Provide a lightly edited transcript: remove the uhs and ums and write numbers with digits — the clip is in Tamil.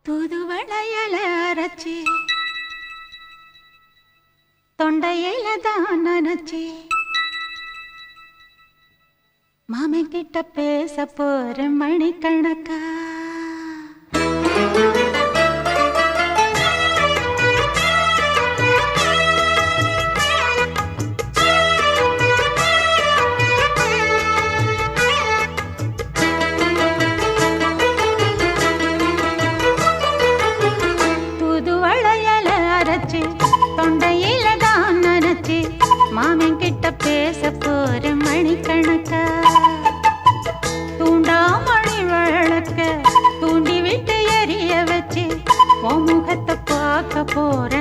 தூதுவளையல அரைச்சி தொண்டையில தான் நினைச்சி மாமன் கிட்ட பேச போற மணிக்கணக்கா தூதுவளையல அரைச்சி தொண்டையில தான் நினைச்சி மாமன் கிட்ட பேச போற மணிக்கணக்கா தூண்டாமணி விளக்க தூண்டி விட்டு எரிய வச்சு உன் முகத்தை பார்க்க போற